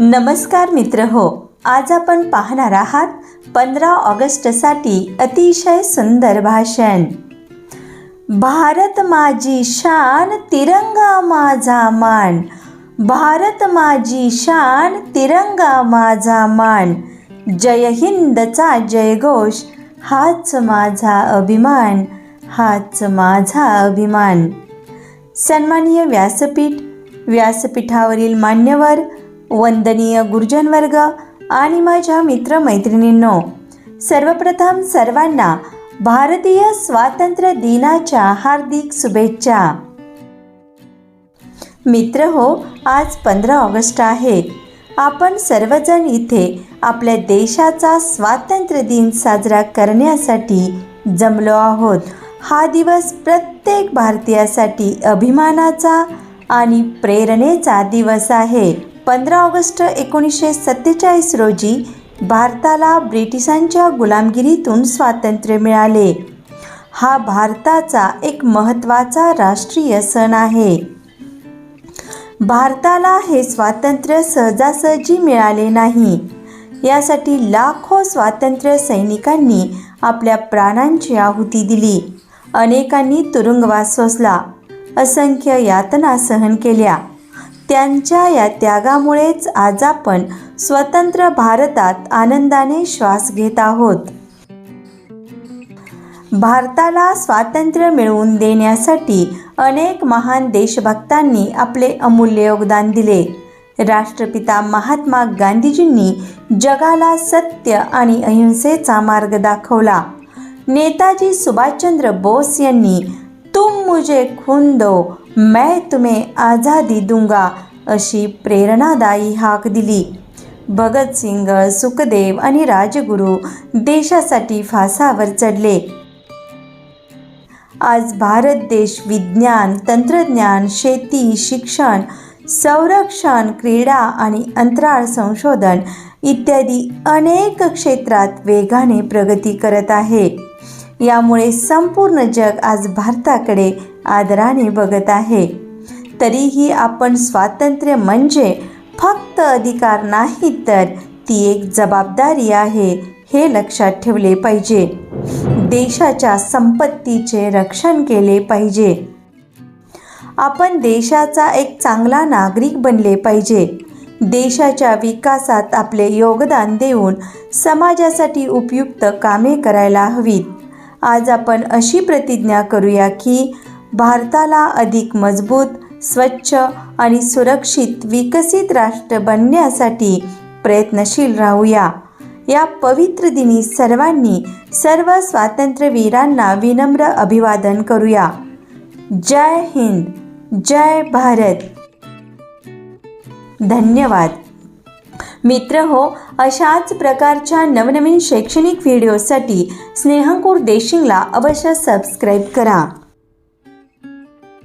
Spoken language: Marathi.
नमस्कार मित्र हो, आज आपण पाहणार आहात 15 ऑगस्टसाठी अतिशय सुंदर भाषण. भारत माझी शान, तिरंगा माझा मान. भारत माझी शान, तिरंगा माझा मान. जय हिंदचा जयघोष, हाच माझा अभिमान, हाच माझा अभिमान. सन्माननीय व्यासपीठावरील मान्यवर, वंदनीय गुरुजन वर्ग आणि माझ्या मित्रमैत्रिणींनो, सर्वप्रथम सर्वांना भारतीय स्वातंत्र्य दिनाच्या हार्दिक शुभेच्छा. मित्र हो, आज 15 ऑगस्ट आहे. आपण सर्वजण इथे आपल्या देशाचा स्वातंत्र्य दिन साजरा करण्यासाठी जमलो आहोत. हा दिवस प्रत्येक भारतीयासाठी अभिमानाचा आणि प्रेरणेचा दिवस आहे. 15 ऑगस्ट 1947 रोजी भारताला ब्रिटिशांच्या गुलामगिरीतून स्वातंत्र्य मिळाले. हा भारताचा एक महत्त्वाचा राष्ट्रीय सण आहे. भारताला हे स्वातंत्र्य सहजासहजी मिळाले नाही. यासाठी लाखो स्वातंत्र्य सैनिकांनी आपल्या प्राणांची आहुती दिली. अनेकांनी तुरुंगवास सोसला, असंख्य यातना सहन केल्या. त्यांच्या या त्यागामुळेच आज आपण स्वतंत्र भारतात आनंदाने श्वास घेत आहोत. भारताला स्वातंत्र्य मिळवून देण्यासाठी अनेक महान देशभक्तांनी आपले अमूल्य योगदान दिले. राष्ट्रपिता महात्मा गांधीजींनी जगाला सत्य आणि अहिंसेचा मार्ग दाखवला. नेताजी सुभाषचंद्र बोस यांनी तुम मुझे खून दो, मैं तुम्हें आज़ादी दूंगा अशी प्रेरणादायी हाक दिली. भगतसिंग, सुखदेव आणि राजगुरू देशासाठी फासावर चढले. आज भारत देश विज्ञान, तंत्रज्ञान, शेती, शिक्षण, संरक्षण, क्रीडा आणि अंतराळ संशोधन इत्यादी अनेक क्षेत्रात वेगाने प्रगती करत आहे. यामुळे संपूर्ण जग आज भारताकडे आदराने बघत आहे. तरीही आपण स्वातंत्र्य म्हणजे फक्त अधिकार नाही, तर ती एक जबाबदारी आहे, हे लक्षात ठेवले पाहिजे. देशाच्या संपत्तीचे रक्षण केले पाहिजे. आपण देशाचा एक चांगला नागरिक बनले पाहिजे. देशाच्या विकासात आपले योगदान देऊन समाजासाठी उपयुक्त कामे करायला हवीत. आज आपण अशी प्रतिज्ञा करूया की भारताला अधिक मजबूत, स्वच्छ आणि सुरक्षित विकसित राष्ट्र बनण्यासाठी प्रयत्नशील राहूया. या पवित्र दिनी सर्वांनी सर्व स्वातंत्र्यवीरांना विनम्र अभिवादन करूया. जय हिंद, जय भारत. धन्यवाद. मित्र हो, अशाच प्रकारच्या नवनवीन शैक्षणिक व्हिडिओसाठी स्नेहंकुर देशिंगला अवश्य सबस्क्राईब करा.